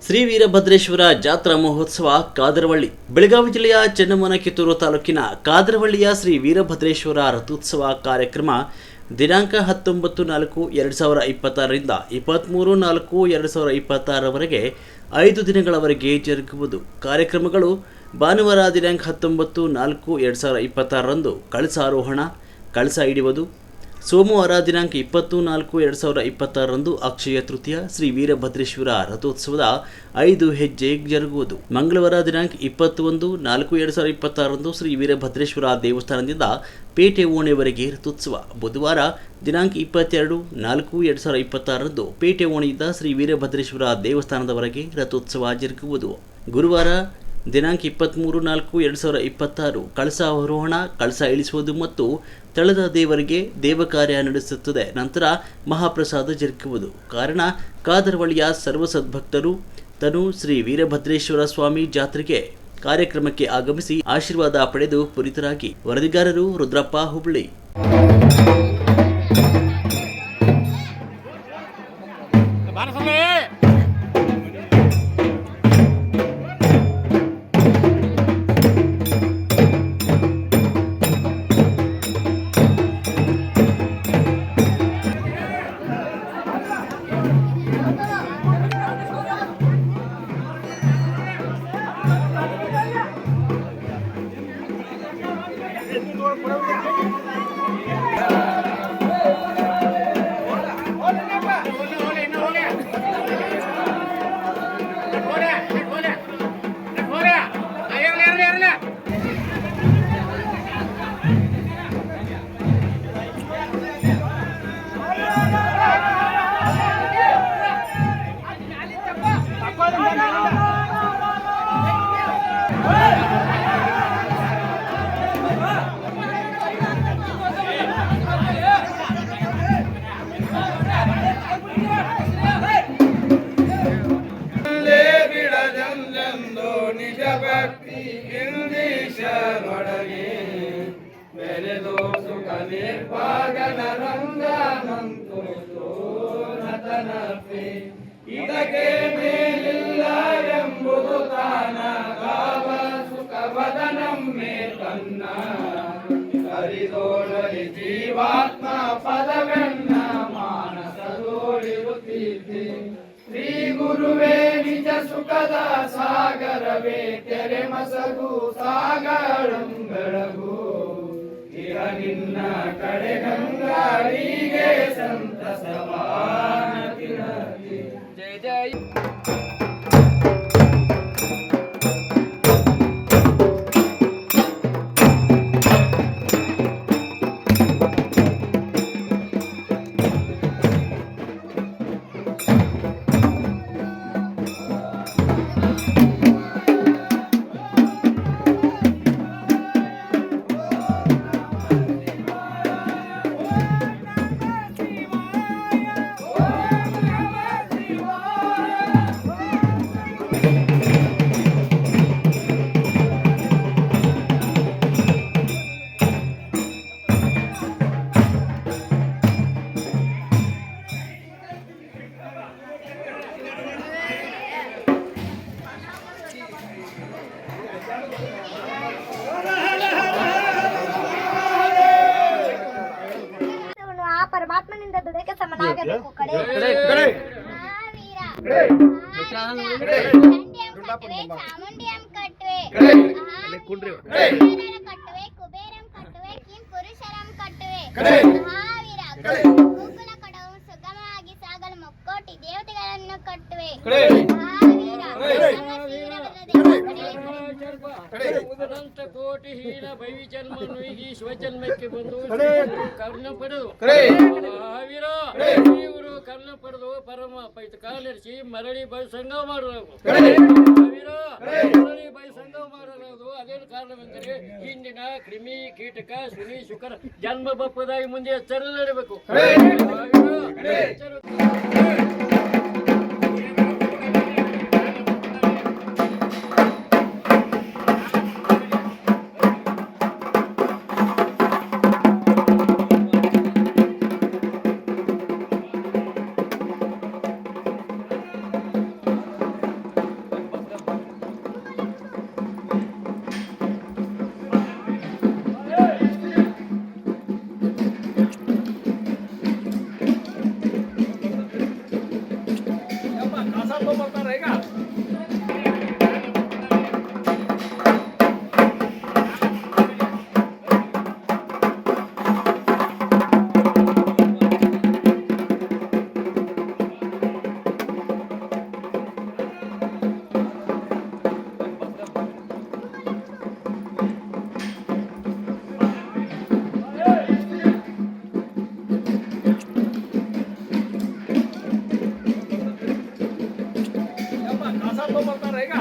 ಶ್ರೀ ವೀರಭದ್ರೇಶ್ವರ ಜಾತ್ರಾ ಮಹೋತ್ಸವ ಕಾದರವಳ್ಳಿ. ಬೆಳಗಾವಿ ಜಿಲ್ಲೆಯ ಚೆನ್ನಮ್ಮನ ಕಿತ್ತೂರು ತಾಲೂಕಿನ ಕಾದರವಳ್ಳಿಯ ಶ್ರೀ ವೀರಭದ್ರೇಶ್ವರ ರಥೋತ್ಸವ ಕಾರ್ಯಕ್ರಮ ದಿನಾಂಕ 19/4/2026 ರಿಂದ 23/4/2026 5 ದಿನಗಳವರೆಗೆ ಜರುಗುವುದು. ಕಾರ್ಯಕ್ರಮಗಳು ಭಾನುವಾರ ದಿನಾಂಕ 19/4/2026 ಕಳಸಾರೋಹಣ, ಕಳಸ ಹಿಡಿಯುವುದು. ಸೋಮವಾರ ದಿನಾಂಕ 20/4/2026 ಅಕ್ಷಯ ತೃತೀಯ ಶ್ರೀ ವೀರಭದ್ರೇಶ್ವರ ರಥೋತ್ಸವದ 5 ಹೆಜ್ಜೆ ಜರುಗುವುದು. ಮಂಗಳವಾರ ದಿನಾಂಕ 21/4/2026 ಶ್ರೀ ವೀರಭದ್ರೇಶ್ವರ ದೇವಸ್ಥಾನದಿಂದ ಪೇಟೆ ಓಣಿಯವರೆಗೆ ರಥೋತ್ಸವ. ಬುಧವಾರ ದಿನಾಂಕ 22/4/2026 ಪೇಟೆ ಓಣಿಯಿಂದ ಶ್ರೀ ವೀರಭದ್ರೇಶ್ವರ ದೇವಸ್ಥಾನದವರೆಗೆ ರಥೋತ್ಸವ ಜರುಗುವುದು. ಗುರುವಾರ ದಿನಾಂಕ 23/4/2026 ಕಳಸ ಆರೋಹಣ, ಕಳಸ ಇಳಿಸುವುದು ಮತ್ತು ತಳದ ದೇವರಿಗೆ ದೇವ ಕಾರ್ಯ ನಡೆಸುತ್ತದೆ. ನಂತರ ಮಹಾಪ್ರಸಾದ ಜರುಗುವುದು. ಕಾರಣ ಕಾದರವಳ್ಳಿಯ ಸರ್ವ ಸದ್ಭಕ್ತರು ತನು ಶ್ರೀ ವೀರಭದ್ರೇಶ್ವರ ಸ್ವಾಮಿ ಜಾತ್ರೆಗೆ ಕಾರ್ಯಕ್ರಮಕ್ಕೆ ಆಗಮಿಸಿ ಆಶೀರ್ವಾದ ಪಡೆದು ಪುರಿತರಾಗಿ. ವರದಿಗಾರರು ರುದ್ರಪ್ಪ, ಹುಬ್ಬಳ್ಳಿ. ಇದಕ್ಕೆ ಮೇಲಿಲ್ಲ ಎಂಬುದು ತಾನ ಭಾವ ಸುಖವದನಮ್ಮೆ ತನ್ನ ಹರಿದೋಳಲಿ ಜೀವಾತ್ಮ ಪದವೆನ್ನ ಮಾನಸದೋಳಿರುತ್ತಿದ್ದೆ. ಶ್ರೀ ಗುರುವೇ ನಿಜ ಸುಖದ ಸಾಗರವೇ ತೆರೆ ಮಸಗು ಸಾಗರಂ ಬೆಳಗು ಇಹ ನಿನ್ನ ಕಡೆ ಗಂಗಾರಿಗೆ ಸಂತಸವಾನ ತಿರಲಿ. ಜಯ ಜಯ. ಪರಮಾತ್ಮನಿಂದ ದುಡಿಕೆ ಸಮನಾಗಬೇಕು. ಕಡೆ ಚಾಮುಂಡಿಯಂ ಕಟ್ಟುವೆ, ಕುಬೇರಂ ಕಟ್ಟುವೆ, ಕಿಂ ಪುರುಷರಂ ಕಟ್ಟುವೆ. ಮಹಾವೀರ ಗೋಕುಲ ಕಡವು ಸುಗಮವಾಗಿ ಸಾಗಲು ಮುಕ್ಕೋಟಿ ದೇವತೆಗಳನ್ನು ಕಟ್ಟುವೆ. ಉದರಂತ ಕೋಟಿ ಹೀನ ಭೈವಿ ಜನ್ಮ ನುಯ್ಗಿ ಸ್ವಜನ್ಮಕ್ಕೆ ಬಂದು ಕರ್ಣ ಪಡೆದು ಮಹಾವೀರ ಇವರು ಕರ್ಣ ಪಡೆದು ಪರಮ ಕಾಲಿರಿಸಿ ಮರಳಿ ಬೈ ಸಂಗಮ ಮಾಡಲಾಗು. ಮಹಾವೀರ ಮರಳಿ ಬೈ ಸಂಗಮ ಮಾಡಲಾಗುವುದು. ಅದೇನು ಕಾರಣವೆಂದರೆ ಹಿಂದಿನ ಕ್ರಿಮಿ ಕೀಟಕ ಸುನಿ ಶುಕರ ಜನ್ಮ ಬಪ್ಪದಾಗಿ ಮುಂದೆ ಎಚ್ಚರ ನಡಬೇಕು. ಬರ್ತಾರ ಈಗ ಬರ್ತಾರ ಈಗ